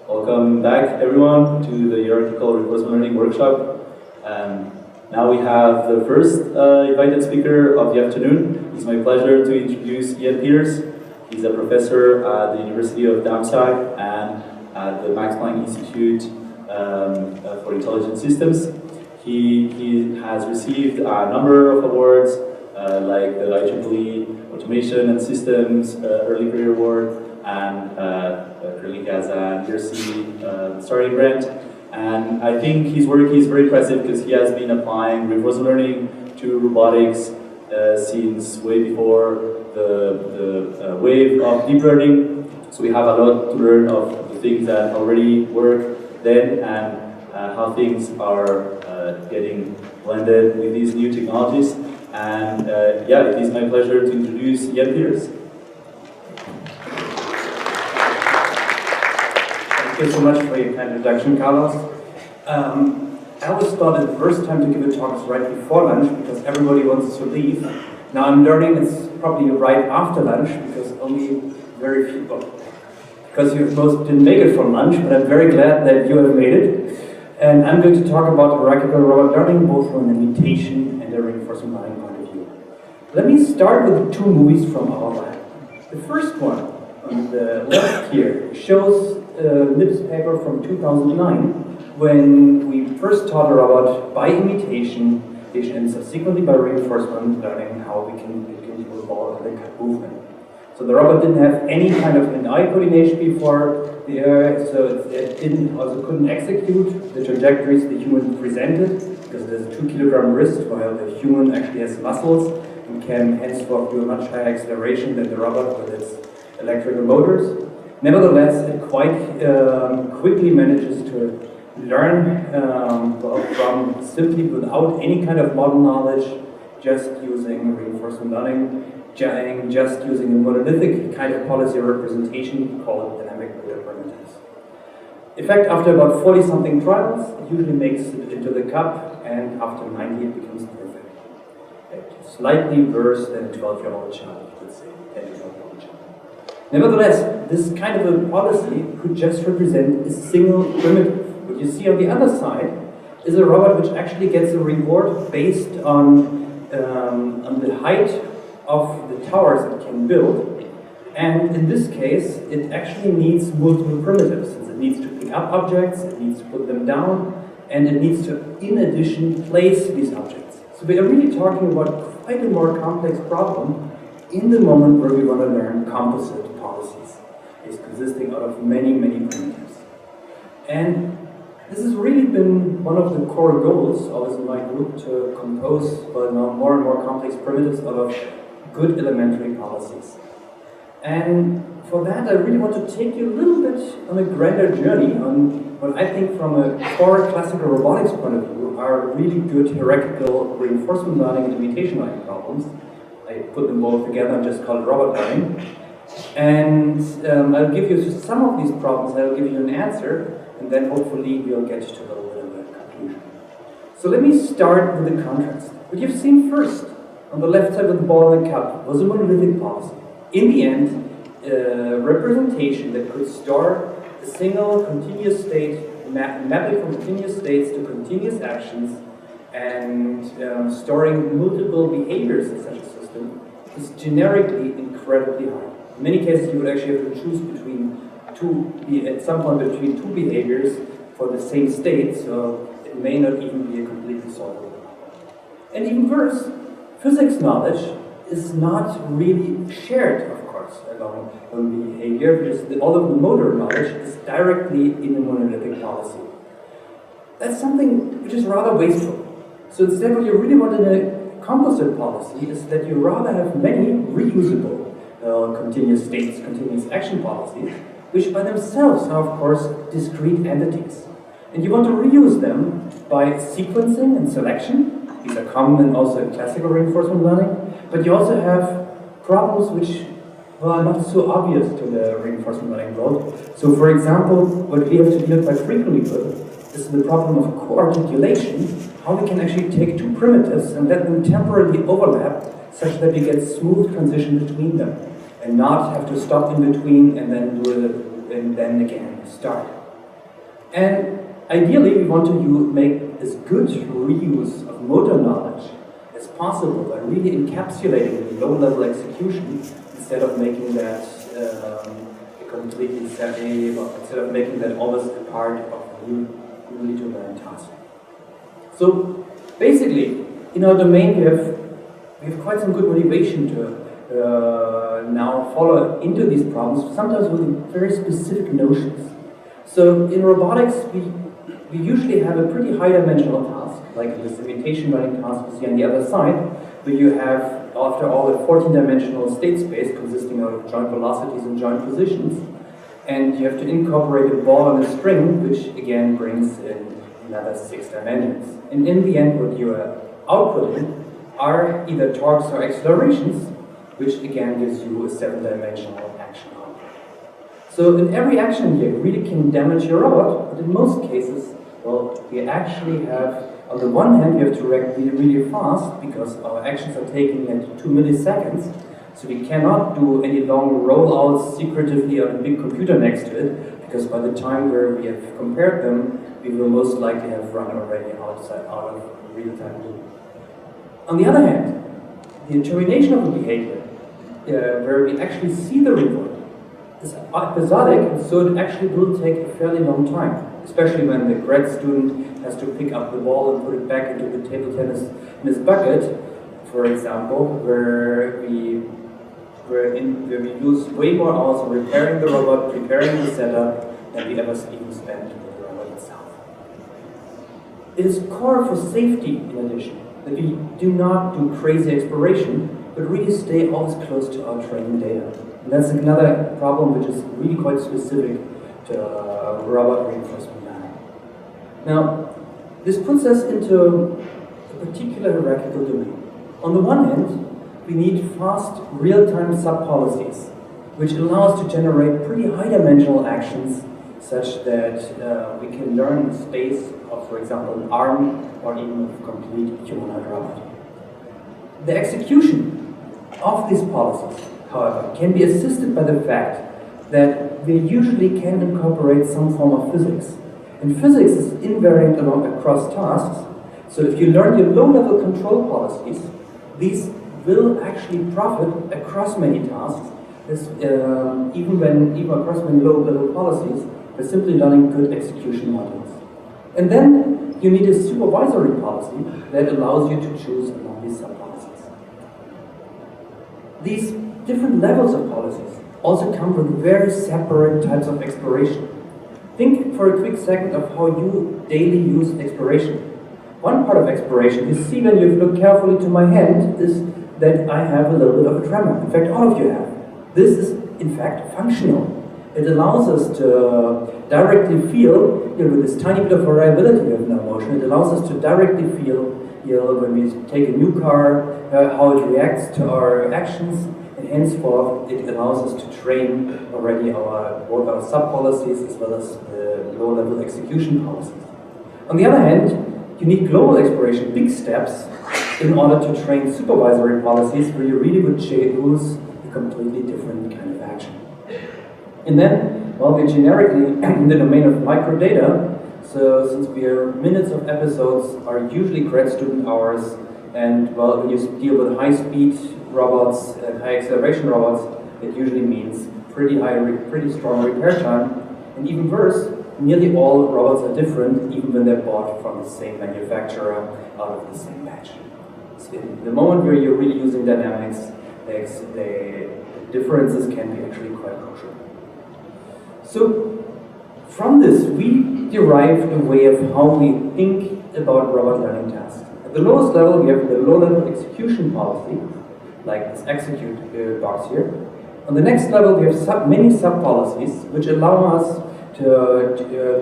Welcome back, everyone, to the Hierarchical Reinforcement Learning Workshop. Now we have the first invited speaker of the afternoon. It's my pleasure to introduce Ian Peters. He's a professor at the University of Darmstadt and at the Max Planck Institute for Intelligent Systems. He has received a number of awards, like the IEEE Automation and Systems Early Career Award, and currently has a Jersey starting grant. And I think his work is very impressive because he has been applying reinforcement learning to robotics since way before the wave of deep learning. So we have a lot to learn of the things that already work then and how things are getting blended with these new technologies. And yeah, it is my pleasure to introduce Ian Peters. Thank you so much for your kind introduction, Carlos. I always thought the first time to give a talk is right before lunch because everybody wants to leave. Now I'm learning it's probably right after lunch because only very few, because you most didn't make it for lunch, but I'm very glad that you have made it. And I'm going to talk about hierarchical robot learning, both from an imitation and a reinforcement learning point of view. Let me start with two movies from our lab. The first one, on the left here, shows a newspaper from 2009 when we first taught a robot by imitation and subsequently by reinforcement learning how we can do a ball and the cut movement. So the robot didn't have any kind of hand-eye coordination before, so it also couldn't execute the trajectories the human presented because there's a 2 kilogram wrist while the human actually has muscles and can henceforth do a much higher acceleration than the robot with its electrical motors. Nevertheless, it quite quickly manages to learn from simply without any kind of model knowledge, just using reinforcement learning, just using a monolithic kind of policy representation called dynamic motor primitives. In fact, after about 40-something trials, it usually makes it into the cup, and after 90 it becomes perfect. Slightly worse than a 12-year-old child, let's say, 10 to 12-year-old child. Nevertheless, this kind of a policy could just represent a single primitive. What you see on the other side is a robot which actually gets a reward based on the height of the towers it can build. And in this case, it actually needs multiple primitives, since it needs to pick up objects, it needs to put them down, and it needs to, in addition, place these objects. So we are really talking about quite a more complex problem in the moment where we want to learn composite policies. It's consisting out of many, many primitives. And this has really been one of the core goals, always in my group, to compose more and more complex primitives out of good elementary policies. And for that, I really want to take you a little bit on a grander journey on what I think from a core classical robotics point of view are really good hierarchical reinforcement learning and imitation learning problems. I put them both together and just call it robot learning. And I'll give you some of these problems, I'll give you an answer, and then hopefully we'll get to a little bit of a conclusion. So let me start with the contrast. What you've seen first, on the left side with the ball and the cup, was a monolithic policy. In the end, a representation that could store a single continuous state, mapping from continuous states to continuous actions, and storing multiple behaviors in such a system is generically incredibly hard. In many cases, you would actually have to choose at some point between two behaviors for the same state, so it may not even be a completely solvable problem. And even worse, physics knowledge is not really shared, of course, along behavior, because all of the motor knowledge is directly in a monolithic policy. That's something which is rather wasteful. So instead, what you really want in a composite policy is that you rather have many reusable continuous states, continuous action policies, which by themselves are, of course, discrete entities. And you want to reuse them by sequencing and selection. These are common and also in classical reinforcement learning. But you also have problems which are not so obvious to the reinforcement learning world. So, for example, what we have to deal quite frequently with is the problem of co-articulation, how we can actually take two primitives and let them temporarily overlap such that we get smooth transition between them and not have to stop in between and then do it and then again start. And ideally, we want to make as good reuse of motor knowledge as possible by really encapsulating the low-level execution instead of making that completely separate, or instead of making that almost a part of the really to learn task. So basically, in our domain, we have quite some good motivation to now follow into these problems, sometimes with very specific notions. So in robotics, we usually have a pretty high-dimensional task, like this imitation learning task we see on the other side, where you have, after all, a 14-dimensional state space consisting of joint velocities and joint positions, and you have to incorporate a ball and a string, which again brings in another 6 dimensions. And in the end, what you are outputting are either torques or accelerations, which again gives you a 7-dimensional action output. So in every action here, you really can damage your robot, but in most cases, well, we actually have, on the one hand, we have to react really, really fast because our actions are taking at 2 milliseconds. So we cannot do any long rollouts secretively on a big computer next to it, because by the time where we have compared them, we will most likely have run already out of real-time loop. On the other hand, the termination of a behavior, where we actually see the reward, is episodic, and so it actually will take a fairly long time, especially when the grad student has to pick up the ball and put it back into the table tennis in his bucket, for example, where we use way more hours on repairing the robot, preparing the setup, than we ever even spend with the robot itself. It is core for safety, in addition, that we do not do crazy exploration, but really stay always close to our training data. And that's another problem which is really quite specific to robot reinforcement learning. Now, this puts us into a particular hierarchical domain. On the one hand, we need fast, real-time sub-policies, which allow us to generate pretty high-dimensional actions such that we can learn the space of, for example, an arm or even a complete humanoid robot. The execution of these policies, however, can be assisted by the fact that we usually can incorporate some form of physics. And physics is invariant across tasks, so if you learn your low-level control policies, these will actually profit across many tasks, even across many low-level policies, by simply learning good execution models. And then you need a supervisory policy that allows you to choose among these sub-policies. These different levels of policies also come with very separate types of exploration. Think for a quick second of how you daily use exploration. One part of exploration, you see when you look carefully to my hand, is that I have a little bit of a tremor. In fact, all of you have. This is, in fact, functional. It allows us to directly feel, with this tiny bit of variability of no motion, it allows us to directly feel, when we take a new car, how it reacts to our actions, and henceforth it allows us to train already both our sub-policies as well as the low-level execution policies. On the other hand, you need global exploration, big steps, in order to train supervisory policies where you really would choose a completely different kind of action. And then, well, we're generically in the domain of microdata, so since we are minutes of episodes are usually grad student hours, and well, when you deal with high-speed robots and high-acceleration robots, it usually means pretty strong repair time, and even worse, nearly all robots are different, even when they're bought from the same manufacturer out of the same batch. So in the moment where you're really using dynamics, the differences can be actually quite crucial. So from this, we derive a way of how we think about robot learning tasks. At the lowest level, we have the low-level execution policy, like this execute box here. On the next level, we have many sub-policies, which allow us to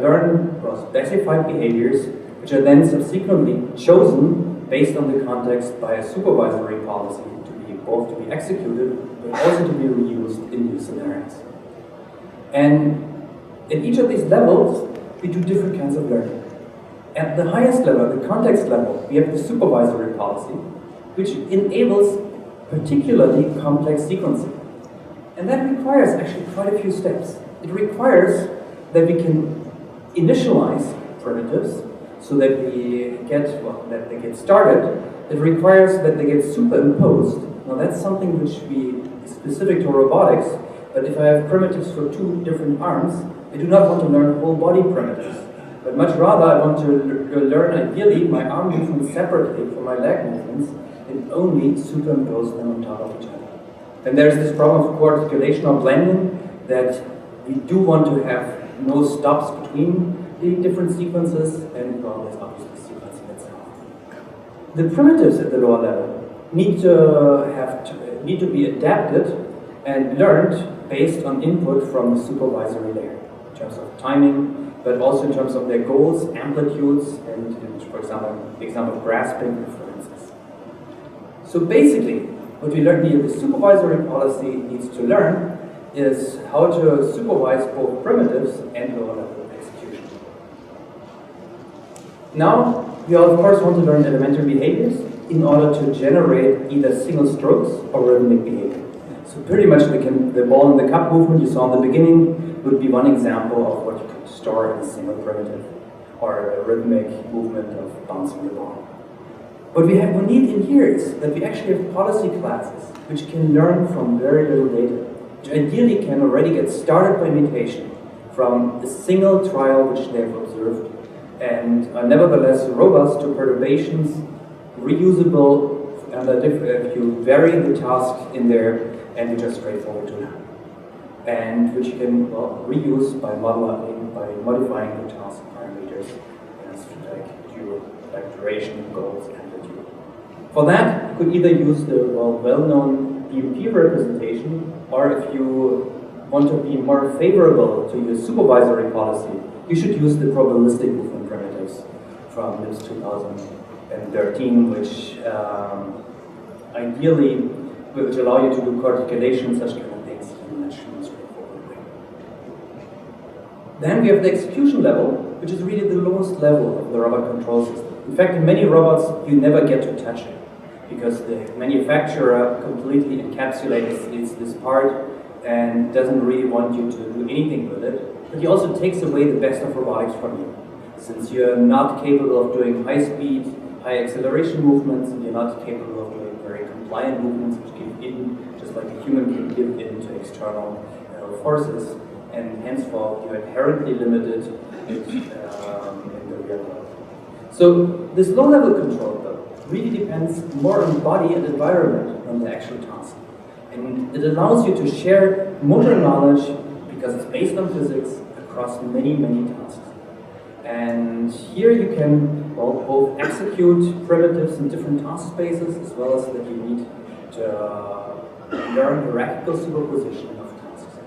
learn specified behaviors, which are then subsequently chosen based on the context by a supervisory policy to be both to be executed, but also to be reused in new scenarios. And at each of these levels, we do different kinds of learning. At the highest level, the context level, we have the supervisory policy, which enables particularly complex sequencing. And that requires actually quite a few steps. It requires that we can initialize primitives so that that they get started, it requires that they get superimposed. Now that's something which is specific to robotics, but if I have primitives for two different arms, I do not want to learn whole body primitives, but much rather I want to learn ideally my arm movements separately from my leg movements and only superimpose them on top of each other. Then there's this problem of co-articulation or blending, that we do want to have no stops between the different sequences, and well, there's obviously sequencing itself. The primitives at the lower level need to be adapted and learned based on input from the supervisory layer, in terms of timing, but also in terms of their goals, amplitudes, and for example, the example of grasping references. So basically, what we learned here, the supervisory policy needs to learn is how to supervise both primitives and lower level execution. Now, we of course want to learn elementary behaviors in order to generate either single strokes or rhythmic behavior. So pretty much the ball in the cup movement you saw in the beginning would be one example of what you could store in a single primitive, or a rhythmic movement of bouncing the ball. What we need in here is that we actually have policy classes which can learn from very little data, which ideally can already get started by imitation from a single trial which they've observed, and are nevertheless robust to perturbations, reusable, and if you vary the task in there, and which are straightforward to learn, and which you can reuse by modifying the task parameters as like duration, goals, amplitude. For that, you could either use the well-known BMP representation, or if you want to be more favorable to your supervisory policy, you should use the probabilistic movement primitives from LIPS 2013, which ideally which allow you to do co-articulation, such kind of things in a much more straightforward way. Then we have the execution level, which is really the lowest level of the robot control system. In fact, in many robots, you never get to touch it, because the manufacturer completely encapsulates this part and doesn't really want you to do anything with it. But he also takes away the best of robotics from you. Since you're not capable of doing high speed, high acceleration movements, and you're not capable of doing very compliant movements which give in, just like a human can give in to external forces, and henceforth you're inherently limited in the real world. So this low-level control, though, really depends more on body and environment than the actual task. And it allows you to share motor knowledge, because it's based on physics, across many, many tasks. And here you can both execute primitives in different task spaces, as well as that you need to learn hierarchical superposition of tasks.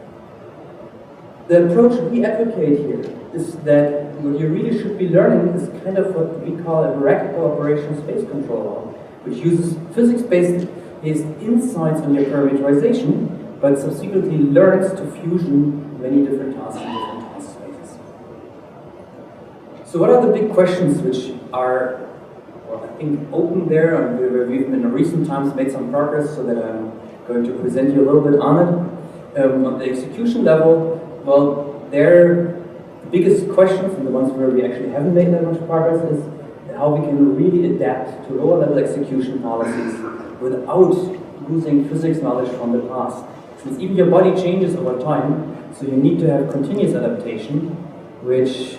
The approach we advocate here is that what you really should be learning is kind of what we call a hierarchical operation space control, which uses physics-based insights on your parameterization, but subsequently learns to fusion many different tasks in different task spaces. So what are the big questions which are, I think, open there, and where we've in recent times made some progress, so that I'm going to present you a little bit on it. On the execution level, the biggest questions, and the ones where we actually haven't made that much progress, is how we can really adapt to lower level execution policies without losing physics knowledge from the past. Since even your body changes over time, so you need to have continuous adaptation, which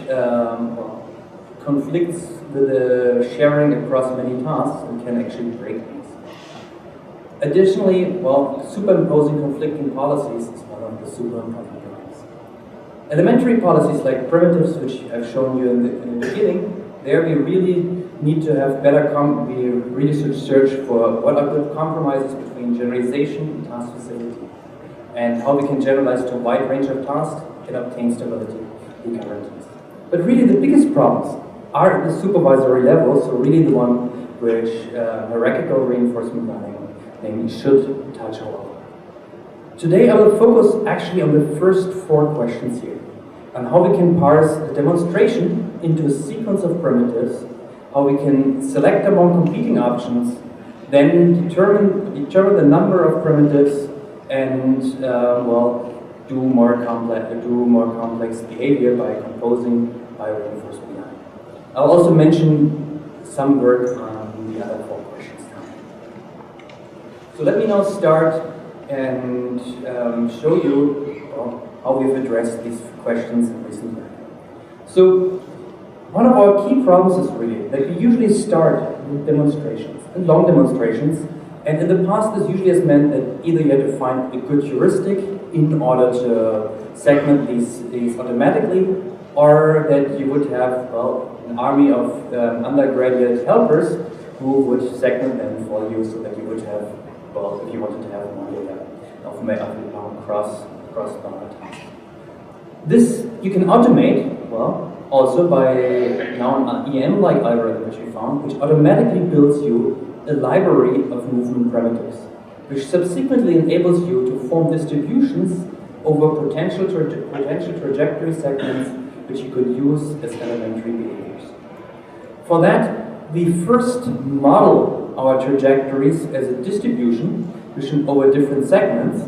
conflicts with the sharing across many tasks and can actually break things. Additionally, superimposing conflicting policies is one of the super important problems. Elementary policies like primitives, which I've shown you in the beginning, there we really need to have better, we really should search for what are good compromises between generalization and task facility, and how we can generalize to a wide range of tasks and obtain stability in guarantees. But really the biggest problems are at the supervisory level, so really the one which hierarchical reinforcement learning namely should touch all over. Today I will focus actually on the first 4 questions here, on how we can parse a demonstration into a sequence of primitives, how we can select among competing options, then determine the number of primitives, and do more complex behavior by composing biodiverse BI. I'll also mention some work on the other 4 questions now. So let me now start and show you how we've addressed these questions in recent work. So one of our key problems is really that we usually start with demonstrations, and long demonstrations, and in the past this usually has meant that either you had to find a good heuristic in order to segment these automatically, or that you would have, well, an army of undergraduate helpers who would segment them for you so that you would have, well, if you wanted to have more data of cross tasks. This you can automate, well, also by now an EM-like algorithm which we found, which automatically builds you a library of movement parameters, which subsequently enables you to form distributions over potential trajectory segments which you could use as elementary behaviors. For that, we first model our trajectories as a distribution over different segments,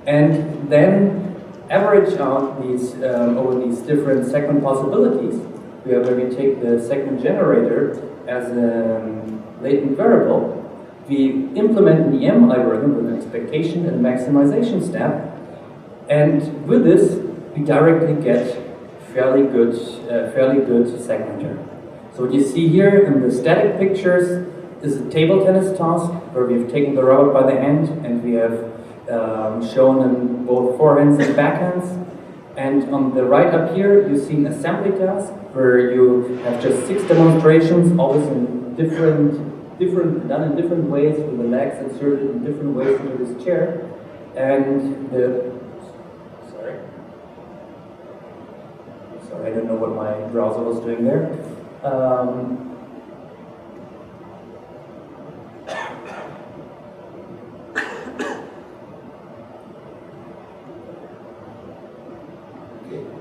and then average out these over these different segment possibilities, where we take the segment generator as a latent variable. We implement an EM algorithm with an expectation and maximization step, and with this we directly get fairly good segmenter. So what you see here in the static pictures is a table tennis task where we've taken the robot by the hand and we have shown in both forehands and backhands. And on the right up here, you see an assembly task where you have just 6 demonstrations, always in done in different ways, with the legs inserted in different ways into this chair. And sorry, I don't know what my browser was doing there.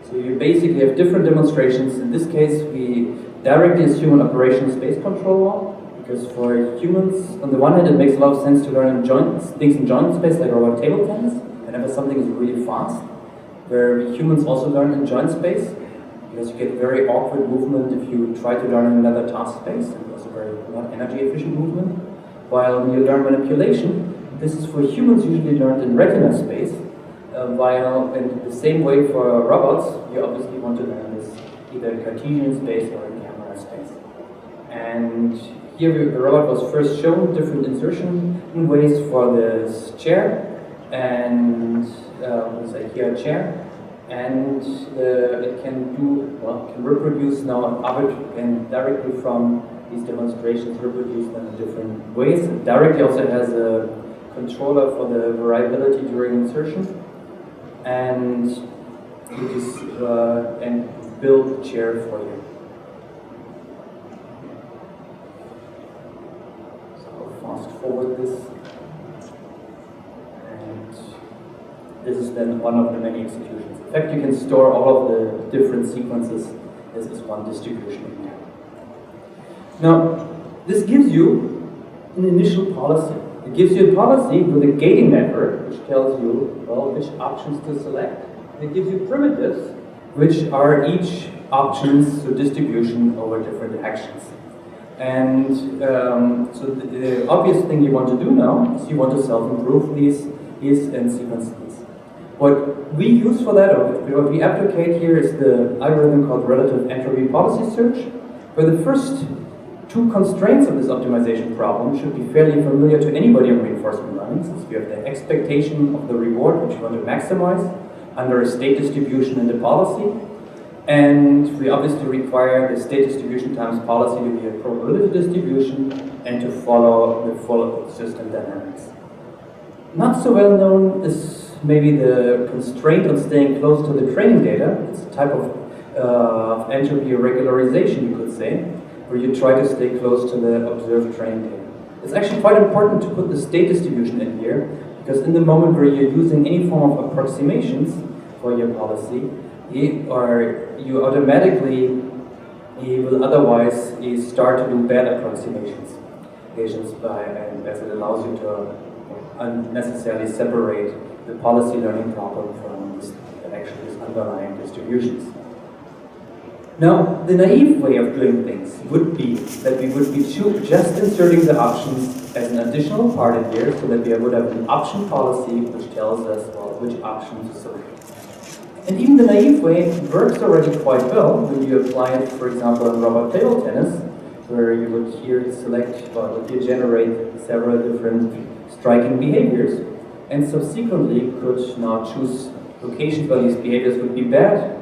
So you basically have different demonstrations. In this case, we directly assume an operational space controller, because for humans, on the one hand, it makes a lot of sense to learn things in joint space, like robot table tennis, whenever something is really fast, where humans also learn in joint space, because you get very awkward movement if you try to learn in another task space, and also very not energy efficient movement. While when you learn manipulation, this is for humans usually learned in retina space, while in the same way for robots, you obviously want to learn this either in Cartesian space or in camera space. And here the robot was first shown different insertion ways for this chair, and say here a chair, and it can reproduce now and directly from these demonstrations reproduce them in different ways. It directly also has a controller for the variability during insertion, and build chair for you. So I'll fast forward this, and this is then one of the many executions. In fact, you can store all of the different sequences as one distribution in here. Now, this gives you an initial policy. It gives you a policy with a gating network, which tells you, well, which options to select. And it gives you primitives, which are each options, so distribution over different actions. And so the obvious thing you want to do now is you want to self-improve these and sequence these. What we use for that, or what we applicate here, is the algorithm called relative entropy policy search, where the first 2 constraints of this optimization problem should be fairly familiar to anybody on reinforcement learning, since we have the expectation of the reward, which we want to maximize under a state distribution in the policy. And we obviously require the state distribution times policy to be a probability distribution and to follow the full system dynamics. Not so well known is maybe the constraint on staying close to the training data. It's a type of entropy regularization, you could say, where you try to stay close to the observed training data. It's actually quite important to put the state distribution in here, because in the moment where you're using any form of approximations for your policy, you automatically will otherwise start to do bad approximations, as it allows you to unnecessarily separate the policy learning problem from actually these underlying distributions. Now, the naive way of doing things would be that we would be just inserting the options as an additional part in here, so that we would have an option policy which tells us, well, which option to select. And even the naive way works already quite well when you apply it, for example, in robot table tennis, where you would here select, well, would here generate several different striking behaviors, and subsequently could now choose locations where these behaviors would be bad.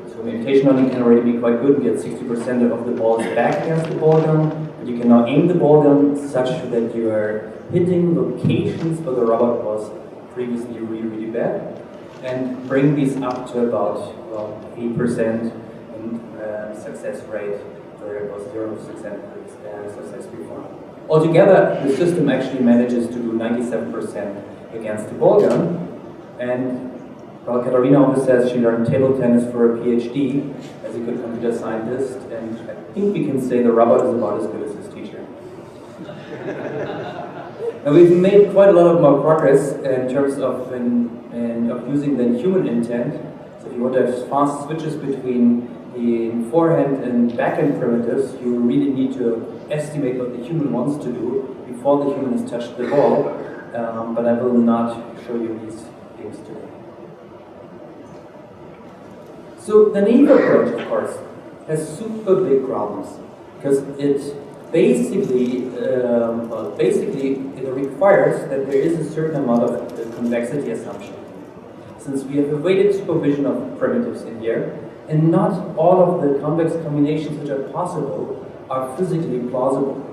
So imitation learning can already be quite good. You get 60% of the balls back against the ball gun, but you can now aim the ball gun such that you are hitting locations where the robot was previously really, really bad, and bring these up to about 8% in success rate, where it was 0% success before. Altogether, the system actually manages to do 97% against the ball gun, and well, Katarina always says she learned table tennis for a PhD as a good computer scientist, and I think we can say the robot is about as good as his teacher. Now, we've made quite a lot of more progress in terms of using the human intent. So if you want to have fast switches between the forehand and backhand primitives, you really need to estimate what the human wants to do before the human has touched the ball, but I will not show you these things today. So the naive approach, of course, has super big problems, because it basically it requires that there is a certain amount of convexity assumption. Since we have a weighted supervision of primitives in here, and not all of the convex combinations which are possible are physically plausible.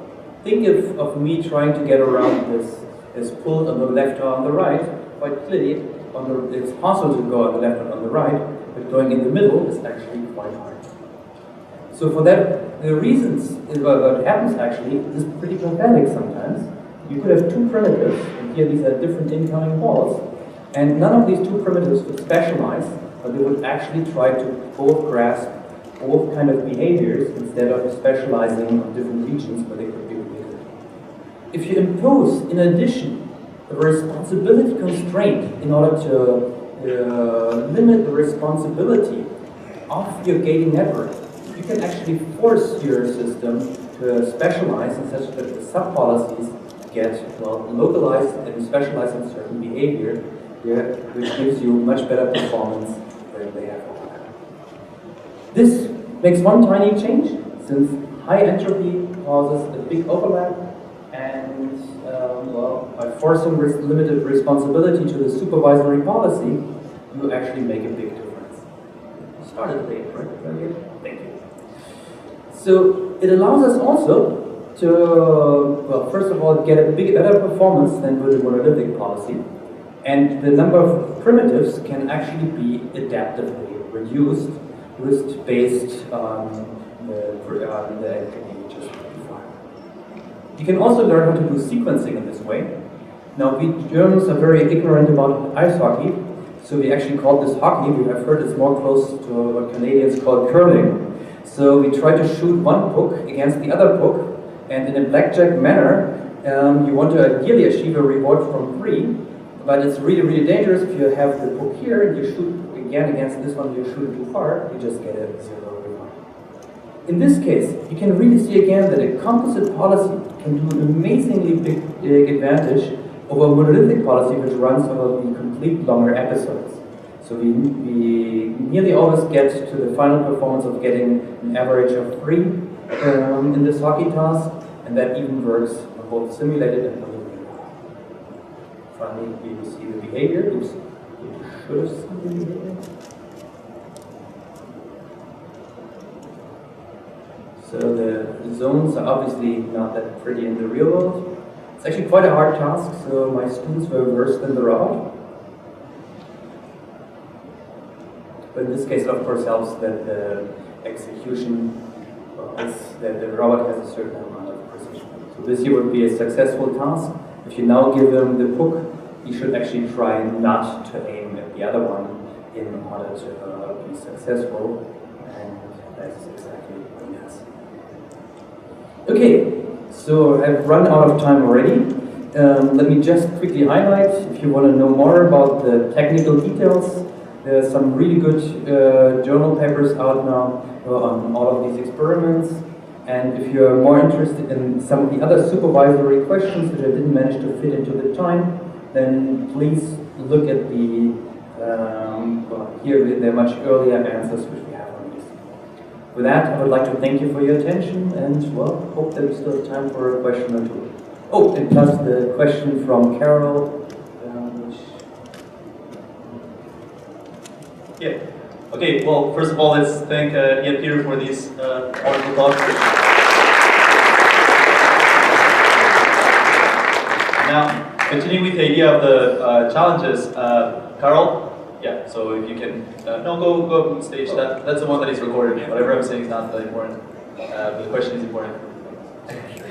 Think of me trying to get around this pulled on the left or on the right. Quite clearly, it's possible to go on the left or on the right, but going in the middle is actually quite hard. So for that, the reasons, what happens actually is pretty pathetic sometimes. You could have two primitives, and here these are different incoming balls, and none of these two primitives would specialize, but they would actually try to both grasp both kind of behaviors instead of specializing on different regions where they could be related. If you impose, in addition, a responsibility constraint in order to limit the responsibility of your gating network, you can actually force your system to specialize in such that the sub-policies get localized and specialized in certain behavior, which gives you much better performance than they have. This makes one tiny change, since high entropy causes a big overlap, and by forcing limited responsibility to the supervisory policy, you actually make a big difference. Started late, right? Thank you. So it allows us also to, first of all, get a better performance than with a monolithic policy, and the number of primitives can actually be adaptively reduced based on the entropy we just defined. You can also learn how to do sequencing in this way. Now, we Germans are very ignorant about ice hockey, so we actually call this hockey. We have heard it's more close to what Canadians call curling. So we try to shoot one puck against the other puck, and in a blackjack manner, you want to ideally achieve a reward from 3, but it's really, really dangerous if you have the puck here and you shoot again against this one, you shoot it too far, you just get a 0 reward. In this case, you can really see again that a composite policy can do an amazingly big advantage over a monolithic policy which runs over the complete longer episodes. So we nearly always get to the final performance of getting an average of 3 in this hockey task, and that even works on both simulated and monolithic. Finally, we will see the behavior. Oops, we should have seen the behavior. So the zones are obviously not that pretty in the real world. It's actually quite a hard task, so my students were worse than the robot. But in this case, it of course helps that the execution that the robot has a certain amount of precision. So this here would be a successful task. If you now give him the puck, you should actually try not to aim at the other one in order to be successful, and that's exactly what he has. Okay, so I've run out of time already. Let me just quickly highlight, if you want to know more about the technical details, There are some really good journal papers out now on all of these experiments. And if you're more interested in some of the other supervisory questions that I didn't manage to fit into the time, then please look at the, here there are much earlier answers which we have on this. With that, I would like to thank you for your attention and, well, hope that we still have time for a question or two. Oh, and plus the question from Carol. Yeah. Okay, well, first of all, let's thank Ian Peter for these wonderful talks. Now, continuing with the idea of the challenges, Carl, yeah, so if you can, no, go up on stage. That's the one that is recorded. Whatever I'm saying is not that important, but the question is important.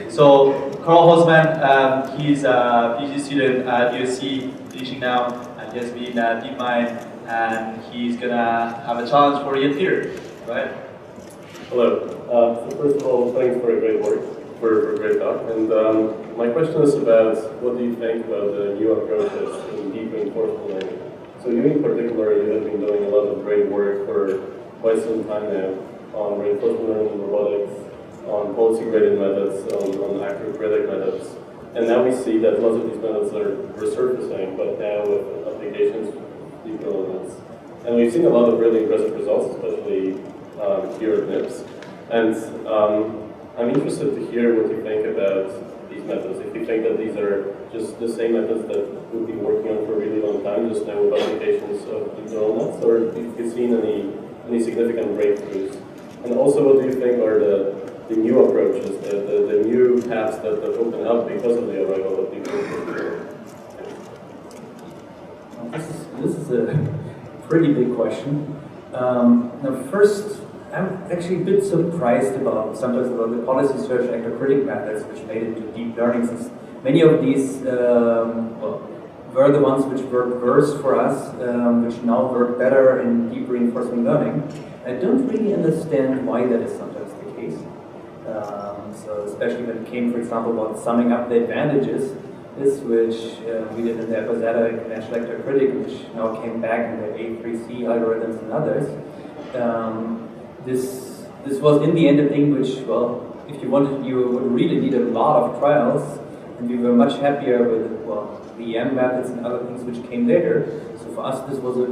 So, Carl Hosman, he's a PhD student at USC, finishing now, and he has been at DeepMind, and he's gonna have a challenge for Ian Peter, right? Hello. So first of all, thanks for a great work, for a great talk. And my question is about what do you think about the new approaches in deep reinforcement learning? So you in particular, you have been doing a lot of great work for quite some time now on reinforcement learning, robotics, on policy-graded methods, on actor-critic methods. And now we see that lots of these methods are resurfacing, but now with applications deep neural nets. And we've seen a lot of really impressive results, especially here at NIPS. And I'm interested to hear what you think about these methods. If you think that these are just the same methods that we've been working on for a really long time, just now with applications of deep neural nets, or if you've seen any significant breakthroughs. And also, what do you think are the new approaches, the new paths that open up because of the arrival of deep neural nets? This is a pretty big question. Now, first, I'm actually a bit surprised sometimes about the policy search actor-critic methods which made it to deep learning, since many of these were the ones which worked worse for us, which now work better in deep reinforcement learning. I don't really understand why that is sometimes the case. So especially when it came, for example, about summing up the advantages, which we did in the episodic natural actor-critic, which now came back in the A3C algorithms and others. This was in the end a thing which, well, if you wanted, you would really need a lot of trials, and we were much happier with, well, the EM methods and other things which came later. So for us, this was a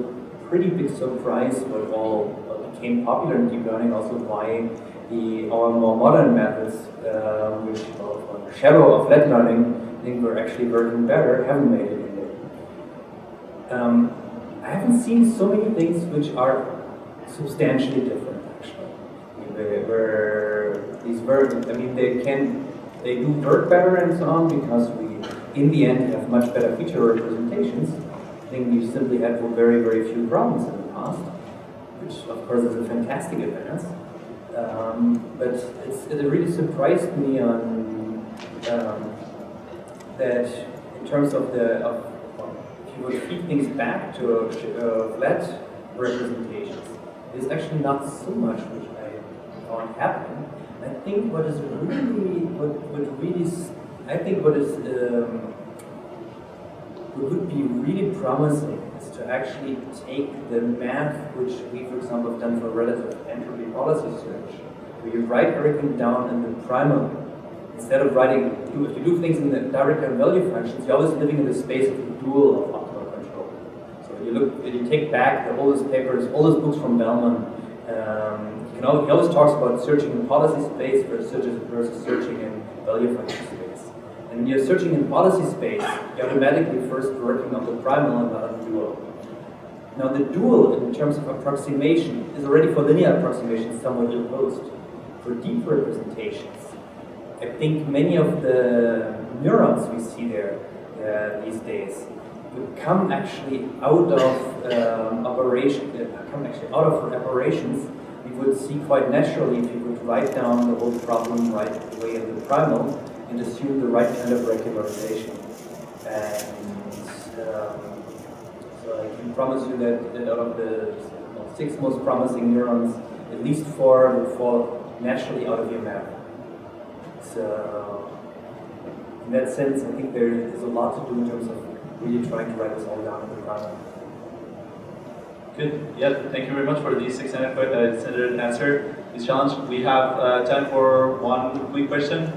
pretty big surprise what all became popular in deep learning, also why our more modern methods, which on the shadow of flat learning, I think we're actually working better, haven't made it in there. I haven't seen so many things which are substantially different, actually. Where these work, I mean, they do work better and so on, because we, in the end, have much better feature representations. I think we simply had very, very few problems in the past, which of course is a fantastic advance. But it really surprised me on that in terms of if you would feed things back to flat representations, there's actually not so much which I found happening. I think what would be really promising is to actually take the math which we, for example, have done for relative entropy policy search, where you write everything down in the primal. Instead of if you do things in the direct and value functions, you're always living in the space of the dual of optimal control. So you take back the oldest papers, oldest books from Bellman. He always talks about searching in policy space versus searching in value function space. And when you're searching in policy space, you're automatically first working on the primal and not on the dual. Now the dual, in terms of approximation, is already for linear approximation somewhat opposed. For deep representations, I think many of the neurons we see there these days would come actually out of operations we would see quite naturally if you could write down the whole problem right away in the primal and assume the right kind of regularization. And so I can promise you that out of the 6 most promising neurons, at least 4 would fall naturally out of your map. So, in that sense, I think there is a lot to do in terms of really trying to write this all down in the primal. Good. Yeah, thank you very much for the extended answer. This challenge. We have time for one quick question.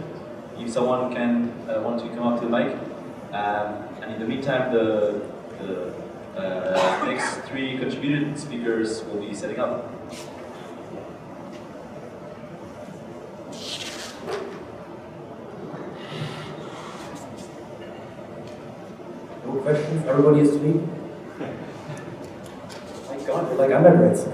If someone can want to come up to the mic. And in the meantime, the next three contributed speakers will be setting up. No questions? Everybody is asleep? My God, we're like undergrads.